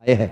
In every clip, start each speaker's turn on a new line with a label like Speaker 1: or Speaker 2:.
Speaker 1: है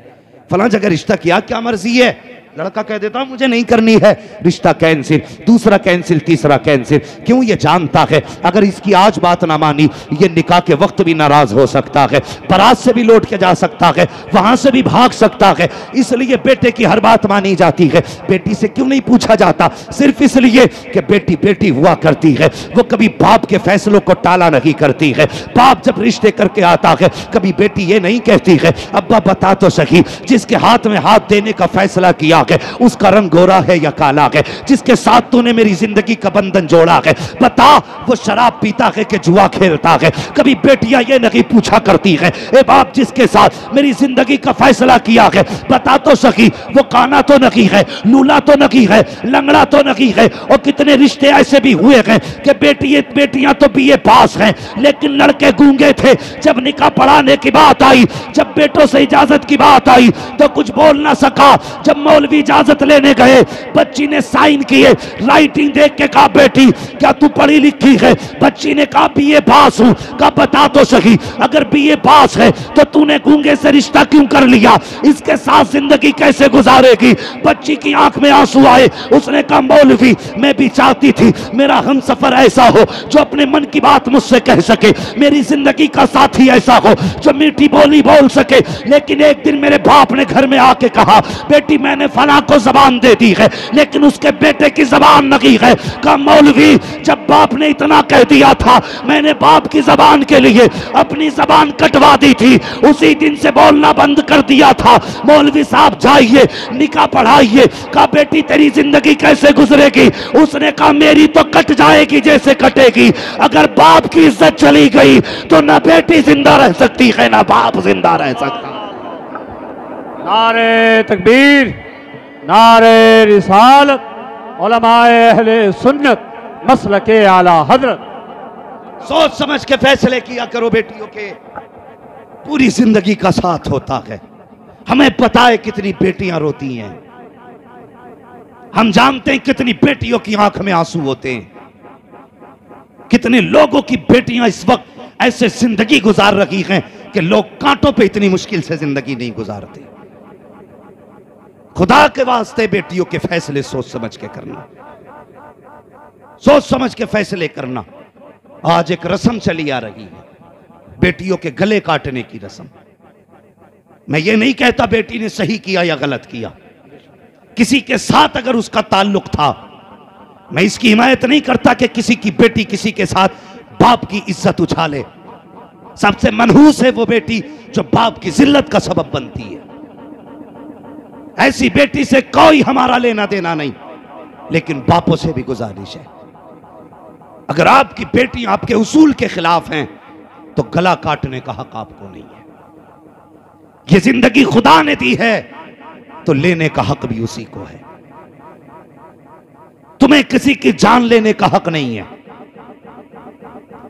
Speaker 1: फलां जगह रिश्ता किया, क्या मर्जी है? लड़का कह देता मुझे नहीं करनी है, रिश्ता कैंसिल, दूसरा कैंसिल, तीसरा कैंसिल। क्यों? ये जानता है अगर इसकी आज बात ना मानी ये निकाह के वक्त भी नाराज हो सकता है, बारात से भी लौट के जा सकता है, वहां से भी भाग सकता है। इसलिए बेटे की हर बात मानी जाती है। बेटी से क्यों नहीं पूछा जाता? सिर्फ इसलिए कि बेटी बेटी हुआ करती है, वो कभी बाप के फैसलों को टाला नहीं करती है। बाप जब रिश्ते करके आता है कभी बेटी ये नहीं कहती है अब्बा बता तो सही जिसके हाथ में हाथ देने का फैसला किया है उसका रंग गोरा है या काला है, जिसके साथ तूने मेरी जिंदगी का बंधन जोड़ा है बता वो शराब पीता है कि जुआ खेलता है। कभी बेटियां ये नहीं पूछा करती है ए बाप जिसके साथ मेरी जिंदगी का फैसला किया है बता तो सही वो काना तो नहीं है, लूला तो नहीं है, लंगड़ा तो नहीं है। और कितने रिश्ते ऐसे भी हुए हैं कि बेटियां तो बीए पास हैं लेकिन लड़के गूंगे थे। जब निकाह पढ़ाने की बात आई, जब बेटों से इजाजत की बात आई तो कुछ बोल ना सका। जब मौलवी इजाजत लेने गए बच्ची ने साइन किए, राइटिंग देख के कहा बेटी क्या तू पढ़ी लिखी है? बच्ची ने कहा बीए पास हूं। कहा बता तो सही अगर बीए पास है तो तूने गूंगे से रिश्ता क्यों कर लिया? इसके साथ जिंदगी कैसे गुजारेगी? बच्ची की आंख में आंसू आए। उसने कहा मौलवी मैं भी चाहती थी मेरा हमसफर ऐसा हो जो अपने मन की बात मुझसे कह सके, मेरी जिंदगी का साथी ऐसा हो जो मीठी बोली बोल सके। लेकिन एक दिन मेरे बाप ने घर में आके कहा बेटी मैंने फला को जबान दे दी है लेकिन उसके बेटे की जबान नहीं है। कहा मौलवी जब बाप ने इतना कह दिया था मैंने बाप की जबान के लिए अपनी जबान कटवा दी थी, उसी दिन से बोलना बंद कर दिया था। मौलवी साहब जाइए निकाह पढ़ाइए। कहा बेटी तेरी जिंदगी कैसे गुजरेगी? उसने कहा मेरी तो कट जाएगी जैसे कटेगी। अगर बाप की इज्जत चली गई तो ना बेटी जिंदा रह सकती है ना बाप जिंदा रह सकता।
Speaker 2: नारे तकबीर, नारे रिसालत, उलमाए अहले सुन्नत मसलके आला हजरत।
Speaker 1: सोच समझ के फैसले किया करो बेटियों के, पूरी जिंदगी का साथ होता है। हमें पता है कितनी बेटियां रोती हैं, हम जानते हैं कितनी बेटियों की आंख में आंसू होते हैं, कितने लोगों की बेटियां इस वक्त ऐसे जिंदगी गुजार रही हैं कि लोग कांटों पे इतनी मुश्किल से जिंदगी नहीं गुजारते। खुदा के वास्ते बेटियों के फैसले सोच समझ के करना, सोच समझ के फैसले करना। आज एक रस्म चली आ रही है बेटियों के गले काटने की रस्म। मैं ये नहीं कहता बेटी ने सही किया या गलत किया, किसी के साथ अगर उसका ताल्लुक था, मैं इसकी हिमायत नहीं करता कि किसी की बेटी किसी के साथ बाप की इज्जत उछाले। सबसे मनहूस है वो बेटी जो बाप की जिल्लत का सबब बनती है। ऐसी बेटी से कोई हमारा लेना देना नहीं, लेकिन बापों से भी गुजारिश है अगर आपकी बेटी आपके उसूल के खिलाफ हैं तो गला काटने का हक आपको नहीं है। ये जिंदगी खुदा ने दी है तो लेने का हक भी उसी को है। तुम्हें किसी की जान लेने का हक नहीं है।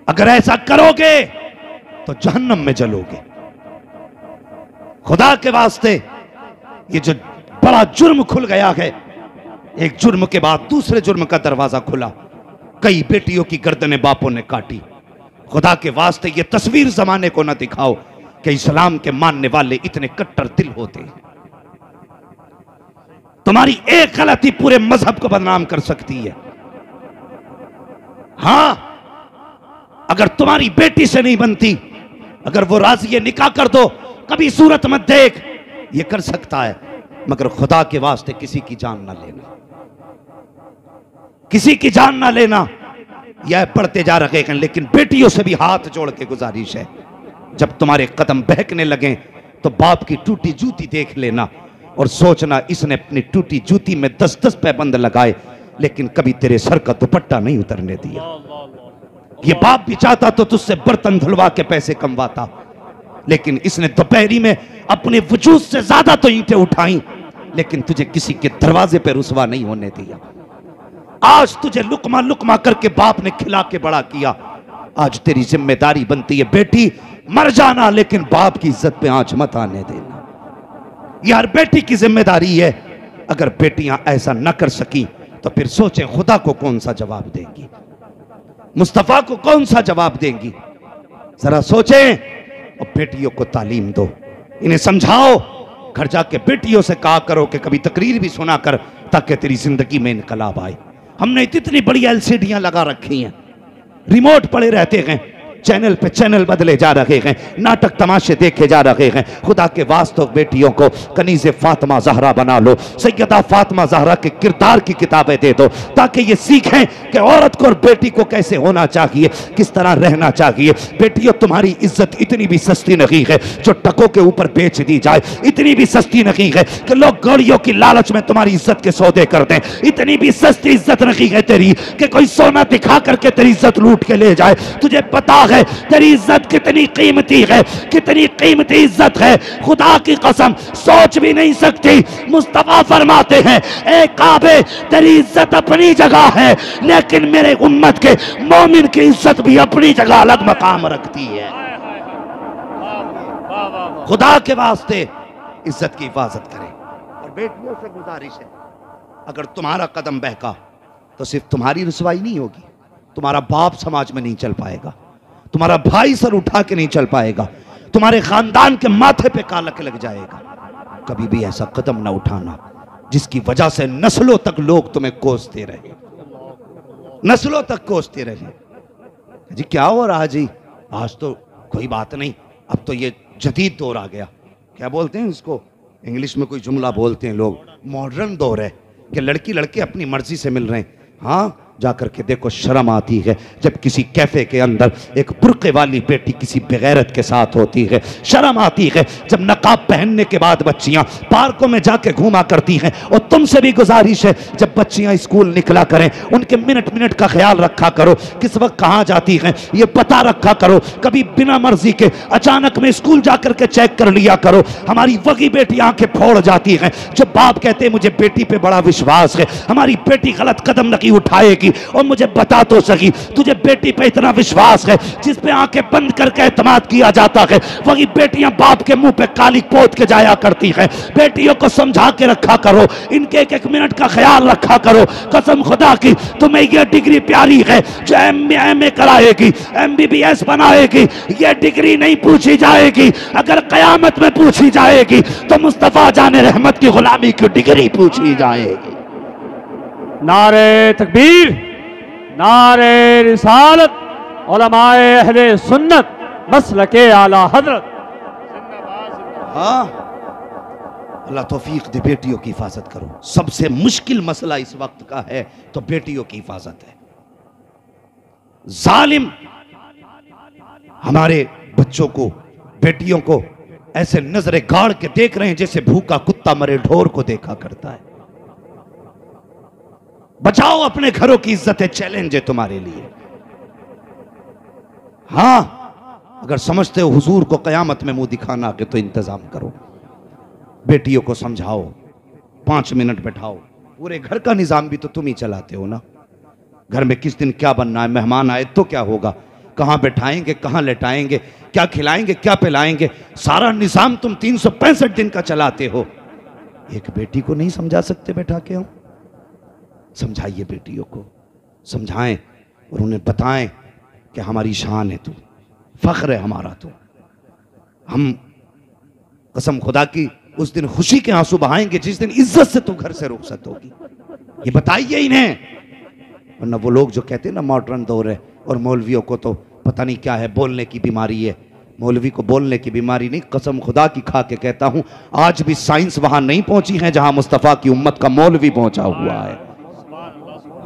Speaker 1: अगर ऐसा करोगे तो जहन्नम में जलोगे। खुदा के वास्ते ये जो बड़ा जुर्म खुल गया है, एक जुर्म के बाद दूसरे जुर्म का दरवाजा खुला, कई बेटियों की गर्दनें बापों ने काटी। खुदा के वास्ते ये तस्वीर जमाने को ना दिखाओ कि इस्लाम के मानने वाले इतने कट्टर दिल होते हैं। तुम्हारी एक गलती पूरे मजहब को बदनाम कर सकती है। हां अगर तुम्हारी बेटी से नहीं बनती, अगर वो राजी है निकाह कर दो, कभी सूरत मत देख, ये कर सकता है, मगर खुदा के वास्ते किसी की जान ना लेना, किसी की जान ना लेना। यह पढ़ते जा रहे हैं, लेकिन बेटियों से भी हाथ जोड़ के गुजारिश है जब तुम्हारे कदम बहकने लगे तो बाप की टूटी जूती देख लेना और सोचना इसने अपनी टूटी जूती में 10-10 पैबंद लगाए लेकिन कभी तेरे सर का दुपट्टा नहीं उतरने दिया। ये बाप भी चाहता तो तुझसे बर्तन धुलवा के पैसे कमवाता, लेकिन इसने दोपहरी में अपने वजूद से ज्यादा तो ईंटें उठाई लेकिन तुझे किसी के दरवाजे पर रुसवा नहीं होने दिया। आज तुझे लुकमा लुकमा करके बाप ने खिला के बड़ा किया। आज तेरी जिम्मेदारी बनती है बेटी मर जाना लेकिन बाप की इज्जत पे आंच मत आने देना। यह हर बेटी की जिम्मेदारी है। अगर बेटियां ऐसा न कर सकी तो फिर सोचें खुदा को कौन सा जवाब देंगी, मुस्तफा को कौन सा जवाब देंगी। जरा सोचें और बेटियों को तालीम दो, इन्हें समझाओ घर जाके बेटियों से कहा करो कि कभी तकरीर भी सुना कर, ताकि तेरी जिंदगी में इनकलाब आए। हमने इतनी बड़ी एलसीडियां लगा रखी हैं, रिमोट पड़े रहते हैं, चैनल पे चैनल बदले जा रहे हैं, नाटक तमाशे देखे जा रहे हैं। खुदा के वास्ते बेटियों को कनीज़े फातिमा ज़हरा बना लो, सैयदा फातिमा ज़हरा के किरदार की किताबें दे दो, ताकि ये सीखें कि औरत को और बेटी को कैसे होना चाहिए, किस तरह रहना चाहिए। बेटियों, तुम्हारी इज्जत इतनी भी सस्ती नहीं है जो टकों के ऊपर बेच दी जाए, इतनी भी सस्ती नहीं है कि लोग गाड़ियों की लालच में तुम्हारी इज्जत के सौदे कर दें, इतनी भी सस्ती इज्जत नहीं है तेरी कि कोई सोना दिखा करके तेरी इज्जत लूट के ले जाए। तुझे पता है तेरी इज्जत कितनी कीमती है, कितनी कीमती इज्जत है, खुदा की कसम सोच भी नहीं सकती। मुस्तफा फरमाते हैं, ए काबे तेरी इज्जत अपनी जगह है, लेकिन मेरे उम्मत के मोमिन की इज्जत भी अपनी जगह अलग मकाम रखती है। खुदा के वास्ते इज्जत की हिफाजत करें। और बेटियों से गुजारिश है, अगर तुम्हारा कदम बहका तो सिर्फ तुम्हारी रुसवाई नहीं होगी, तुम्हारा बाप समाज में नहीं चल पाएगा, तुम्हारा भाई सर उठा के नहीं चल पाएगा, तुम्हारे खानदान के माथे पे कालक लग जाएगा। कभी भी ऐसा कदम ना उठाना जिसकी वजह से नस्लों तक लोग तुम्हें कोसते रहे, नस्लों तक कोसते रहे। जी क्या हो रहा जी, आज तो कोई बात नहीं, अब तो ये जदीद दौर आ गया, क्या बोलते हैं इसको, इंग्लिश में कोई जुमला बोलते हैं लोग, मॉडर्न दौर है कि लड़की लड़के अपनी मर्जी से मिल रहे हैं। हाँ, जाकर के देखो शर्म आती है जब किसी कैफे के अंदर एक बुर्के वाली बेटी किसी बेगैरत के साथ होती है, शर्म आती है जब नकाब पहनने के बाद बच्चियां पार्कों में जाके घूमा करती हैं। और तुमसे भी गुजारिश है, जब बच्चियां स्कूल निकला करें उनके मिनट मिनट का ख्याल रखा करो, किस वक्त कहाँ जाती हैं ये पता रखा करो, कभी बिना मर्जी के अचानक में स्कूल जाकर के चेक कर लिया करो। हमारी वही बेटी आंखें फोड़ जाती हैं जब बाप कहते हैं मुझे बेटी पे बड़ा विश्वास है, हमारी बेटी गलत कदम नहीं उठाएगी। और मुझे बता तो सही, तुझे बेटी पे इतना विश्वास है जिस पे आंखें बंद करके एतमाद किया जाता है, वही बेटियां बाप के मुंह पे काली पोत के जाया करती हैं। बेटियों को समझा के रखा करो, इनके एक एक मिनट का ख्याल रखा करो। कसम खुदा की तुम्हें यह डिग्री प्यारी है जो एमए कराएगी, MBBS बनाएगी, यह डिग्री नहीं पूछी जाएगी। अगर कयामत में पूछी जाएगी तो मुस्तफा जाने रहमत की गुलामी की डिग्री पूछी जाएगी।
Speaker 2: नारे तकबीर, नारे रिसालत, उलमाए अहले सुन्नत मसलके आला हजरत।
Speaker 1: हाँ, अल्लाह तौफीक दे, बेटियों की हिफाजत करो। सबसे मुश्किल मसला इस वक्त का है तो बेटियों की हिफाजत है। जालिम हमारे बच्चों को, बेटियों को ऐसे नजरे गाड़ के देख रहे हैं जैसे भूखा कुत्ता मरे ढोर को देखा करता है। बचाओ अपने घरों की इज्जत है, चैलेंज है तुम्हारे लिए। हां, अगर समझते हो हुजूर को कयामत में मुंह दिखाना के तो इंतजाम करो। बेटियों को समझाओ, 5 मिनट बैठाओ। पूरे घर का निजाम भी तो तुम ही चलाते हो ना। घर में किस दिन क्या बनना है, मेहमान आए तो क्या होगा, कहां बैठाएंगे, कहां लेटाएंगे, क्या खिलाएंगे, क्या पिलाएंगे, सारा निजाम तुम 365 दिन का चलाते हो। एक बेटी को नहीं समझा सकते बैठा के? हो समझाइए, बेटियों को समझाएं और उन्हें बताएं कि हमारी शान है तू, फख्र है हमारा तू। हम कसम खुदा की उस दिन खुशी के आंसू बहाएंगे जिस दिन इज्जत से तू घर से रुखसत होगी। ये बताइए इन्हें, वरना वो लोग जो कहते हैं ना मॉडर्न दौर है और मौलवियों को तो पता नहीं क्या है, बोलने की बीमारी है। मौलवी को बोलने की बीमारी नहीं, कसम खुदा की खा के कहता हूं, आज भी साइंस वहां नहीं पहुंची है जहां मुस्तफा की उम्मत का मौलवी पहुंचा हुआ है।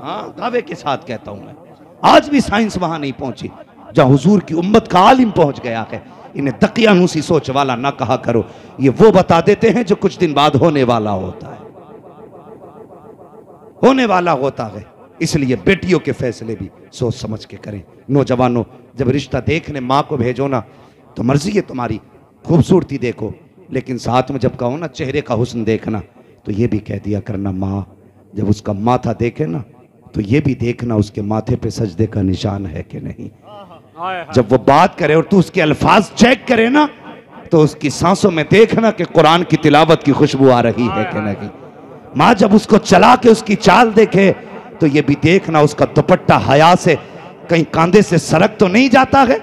Speaker 1: हाँ, दावे के साथ कहता हूं मैं, आज भी साइंस वहां नहीं पहुंची जहां हुजूर की उम्मत का आलिम पहुंच गया है। इन्हें दकियानूसी सोच वाला ना कहा करो, ये वो बता देते हैं जो कुछ दिन बाद होने वाला होता है, होने वाला होता है। इसलिए बेटियों के फैसले भी सोच समझ के करें। नौजवानों, जब रिश्ता देखने माँ को भेजो ना तो मर्जी है तुम्हारी, खूबसूरती देखो, लेकिन साथ में जब कहो ना चेहरे का हुस्न देखना तो ये भी कह दिया करना, माँ जब उसका माथा देखे ना तो ये भी देखना उसके माथे पे सजदे का निशान है कि नहीं। जब वो बात करे और तू उसके अल्फाज चेक करे ना तो उसकी सांसों में देखना कि कुरान की तिलावत की खुशबू आ रही है कि नहीं। माँ जब उसको चला के उसकी चाल देखे तो ये भी देखना उसका दुपट्टा हया से कहीं कांधे से सरक तो नहीं जाता है।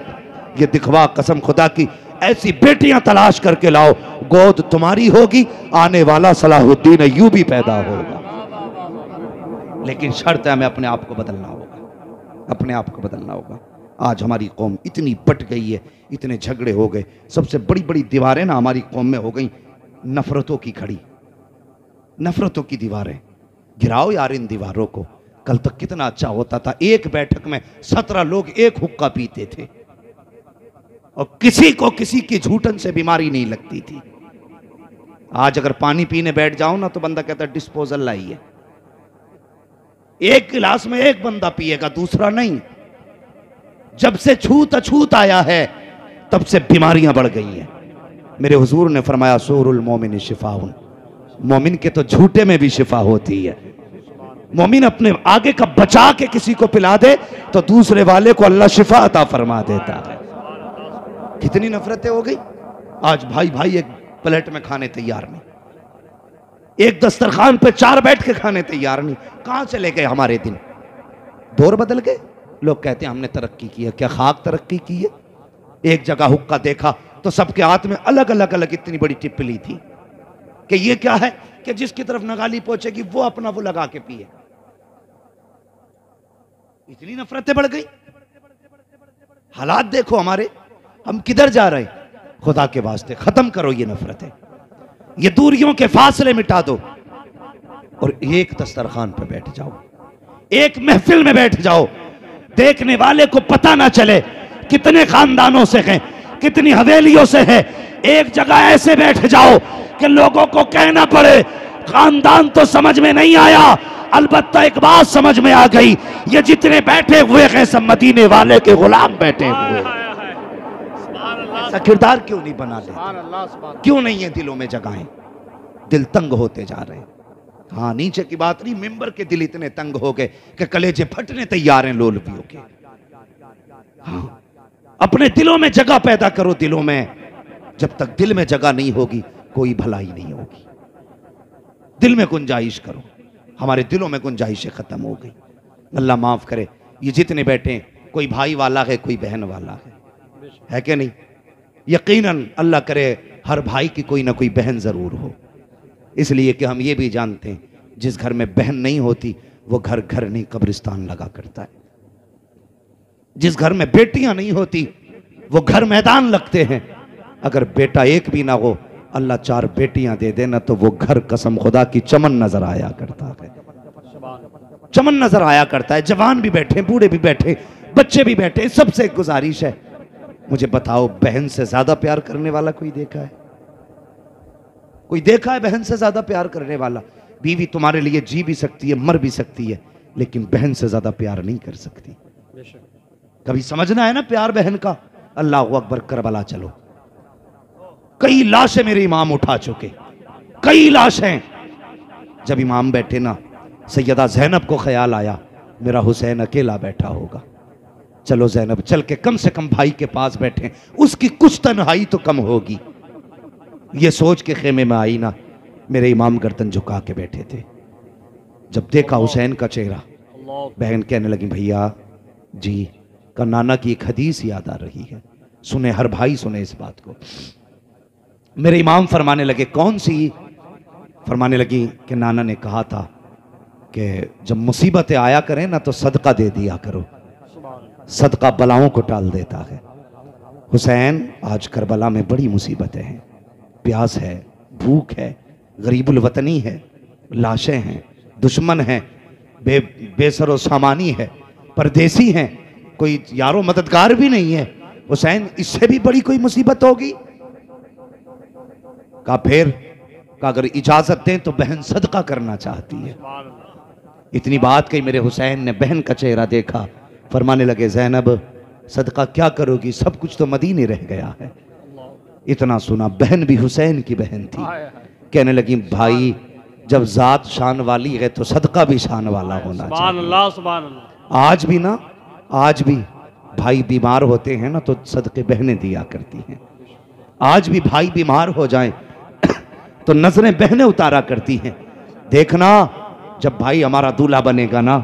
Speaker 1: ये दिखवा कसम खुदा की ऐसी बेटियां तलाश करके लाओ, गोद तुम्हारी होगी, आने वाला सलाहुद्दीन अय्यूबी पैदा होगा। लेकिन शर्त है हमें अपने आप को बदलना होगा, अपने आप को बदलना होगा। आज हमारी कौम इतनी बट गई है, इतने झगड़े हो गए, सबसे बड़ी बड़ी दीवारें ना हमारी कौम में हो गई नफरतों की खड़ी, नफरतों की दीवारें। गिराओ यार इन दीवारों को। कल तक कितना अच्छा होता था, एक बैठक में 17 लोग एक हुक्का पीते थे और किसी को किसी की झूठन से बीमारी नहीं लगती थी। आज अगर पानी पीने बैठ जाओ ना तो बंदा कहता है डिस्पोजल लाइए। एक गिलास में एक बंदा पिएगा, दूसरा नहीं। जब से छूत अछूत आया है तब से बीमारियां बढ़ गई हैं। मेरे हुजूर ने फरमाया सूरुल मोमिन शिफाउन, मोमिन के तो झूठे में भी शिफा होती है। मोमिन अपने आगे का बचा के किसी को पिला दे तो दूसरे वाले को अल्लाह शिफा अता फरमा देता है। कितनी नफरतें हो गई। आज भाई भाई एक प्लेट में खाने तैयार नहीं, एक दस्तरखान पे 4 बैठ के खाने तैयार नहीं। कहां चले गए हमारे दिन? दौर बदल गए। लोग कहते हैं हमने तरक्की की है। क्या खाक तरक्की की है? एक जगह हुक्का देखा तो सबके हाथ में अलग अलग इतनी बड़ी टिप्पली थी कि ये क्या है कि जिसकी तरफ नगाली पहुंचेगी वो अपना वो लगा के पिए। इतनी नफरतें बढ़ गई। हालात देखो हमारे, हम किधर जा रहे हैं। खुदा के वास्ते खत्म करो ये नफरतें, ये दूरियों के फासले मिटा दो और एक दस्तरखान पे बैठ जाओ, एक महफिल में बैठ जाओ। देखने वाले को पता ना चले कितने खानदानों से हैं, कितनी हवेलियों से है। एक जगह ऐसे बैठ जाओ कि लोगों को कहना पड़े खानदान तो समझ में नहीं आया, अलबत्ता एक बात समझ में आ गई, ये जितने बैठे हुए हैं सब मदीने वाले के गुलाम बैठे हुए। ऐसा किरदार क्यों नहीं बना लेते? क्यों नहीं है दिलों में जगहें? दिल तंग होते जा रहे हैं। हाँ, नीचे की बात नहीं, मिंबर के दिल इतने तंग हो गए कि कलेजे फटने तैयार हैं लोलवियों के। हाँ, अपने दिलों में जगह पैदा करो। दिलों में जब तक दिल में जगह नहीं होगी कोई भलाई नहीं होगी। दिल में गुंजाइश करो। हमारे दिलों में गुंजाइशें खत्म हो गई। अल्लाह माफ करे, ये जितने बैठे कोई भाई वाला है कोई बहन वाला है कि नहीं? यकीनन अल्लाह करे हर भाई की कोई ना कोई बहन जरूर हो। इसलिए कि हम ये भी जानते हैं जिस घर में बहन नहीं होती वो घर घर नहीं कब्रिस्तान लगा करता है। जिस घर में बेटियां नहीं होती वो घर मैदान लगते हैं। अगर बेटा एक भी ना हो, अल्लाह 4 बेटियां दे देना तो वो घर कसम खुदा की चमन नजर आया करता है, चमन नजर आया करता है। जवान भी बैठे, बूढ़े भी बैठे, बच्चे भी बैठे। सबसे एक गुजारिश है, मुझे बताओ बहन से ज्यादा प्यार करने वाला कोई देखा है? कोई देखा है बहन से ज्यादा प्यार करने वाला? बीवी तुम्हारे लिए जी भी सकती है, मर भी सकती है, लेकिन बहन से ज्यादा प्यार नहीं कर सकती। कभी समझना है ना प्यार बहन का। अल्लाह अकबर, करबला चलो, कई लाशें मेरे इमाम उठा चुके, कई लाशें। जब इमाम बैठे ना, सैयदा ज़ैनब को ख्याल आया मेरा हुसैन अकेला बैठा होगा, चलो ज़ैनब चल के कम से कम भाई के पास बैठे, उसकी कुछ तन्हाई तो कम होगी। ये सोच के खेमे में आई ना, मेरे इमाम गर्दन झुका के बैठे थे। जब देखा हुसैन का चेहरा, बहन कहने लगी भैया जी का नाना की एक हदीस याद आ रही है, सुने हर भाई सुने इस बात को। मेरे इमाम फरमाने लगे कौन सी? फरमाने लगी कि नाना ने कहा था कि जब मुसीबतें आया करें ना तो सदका दे दिया करो, सदका बलाओं को टाल देता है। हुसैन आज करबला में बड़ी मुसीबतें हैं, प्यास है, भूख है, गरीबुल वतनी है, लाशें हैं, दुश्मन हैं, बेसरो सामानी है, परदेसी हैं, कोई यारो मददगार भी नहीं है। हुसैन इससे भी बड़ी कोई मुसीबत होगी? कहा फिर अगर इजाजत दें तो बहन सदका करना चाहती है। इतनी बात कही, मेरे हुसैन ने बहन का चेहरा देखा, फरमाने लगे ज़ैनब सदका क्या करोगी, सब कुछ तो मदीने रह गया है। इतना सुना, बहन भी हुसैन की बहन थी, कहने लगी भाई जब जात शान वाली है तो सदका भी शान वाला होना चाहिए। आज भी ना, आज भी भाई बीमार होते हैं ना तो सदके बहनें दिया करती हैं। आज भी भाई बीमार हो जाएं तो नजरें बहनें उतारा करती हैं। देखना जब भाई हमारा दूल्हा बनेगा ना,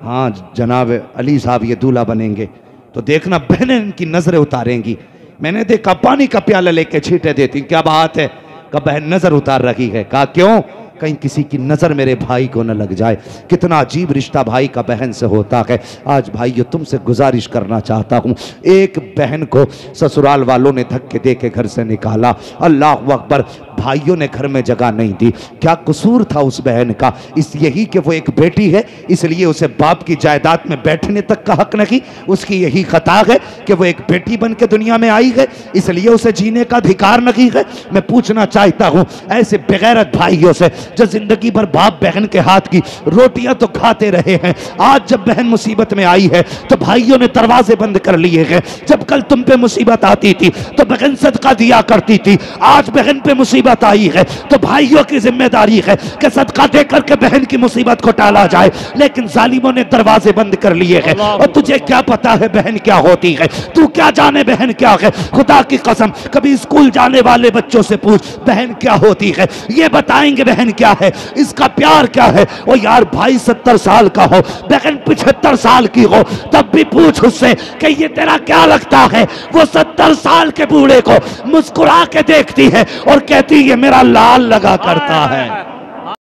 Speaker 1: हाँ जनाब अली साहब ये दूल्हा बनेंगे, तो देखना बहनें इनकी नजरें उतारेंगी मैंने देखा पानी का प्याला लेके छींटे देती, क्या बात है? कहा बहन नजर उतार रही है। कहा क्यों? कहीं किसी की नजर मेरे भाई को न लग जाए। कितना अजीब रिश्ता भाई का बहन से होता है। आज भाइयों तुमसे गुजारिश करना चाहता हूं, एक बहन को ससुराल वालों ने धक्के दे के घर से निकाला, अल्लाह अकबर, भाइयों ने घर में जगह नहीं दी। क्या कसूर था उस बहन का? इस यही कि वो एक बेटी है इसलिए उसे बाप की जायदाद में बैठने तक का हक नहीं। उसकी यही खता है कि वो एक बेटी बन के दुनिया में आई है इसलिए उसे जीने का अधिकार नहीं है। मैं पूछना चाहता हूं ऐसे बेगैरत भाइयों से जो जिंदगी भर बाप बहन के हाथ की रोटियां तो खाते रहे हैं, आज जब बहन मुसीबत में आई है तो भाइयों ने दरवाजे बंद कर लिए हैं। जब कल तुम पे मुसीबत आती थी तो बहन सदका दिया करती थी, आज बहन पे मुसीबत आई है तो भाइयों की जिम्मेदारी है कि सदका दे करके बहन की मुसीबत को टाला जाए। लेकिन जालिमों ने दरवाजे बंद कर लिए हैं। और तुझे क्या पता है बहन क्या होती है? तू क्या जाने बहन क्या है? खुदा की कसम कभी स्कूल जाने वाले बच्चों से पूछ बहन क्या होती है, ये बताएंगे बहन क्या है, इसका प्यार क्या है। ओ यार भाई 70 साल का हो, बहन 75 साल की हो, तब भी पूछ उससे कि ये तेरा क्या लगता है। वो 70 साल के बूढ़े को मुस्कुरा के देखती है और कहती है मेरा लाल लगा करता है।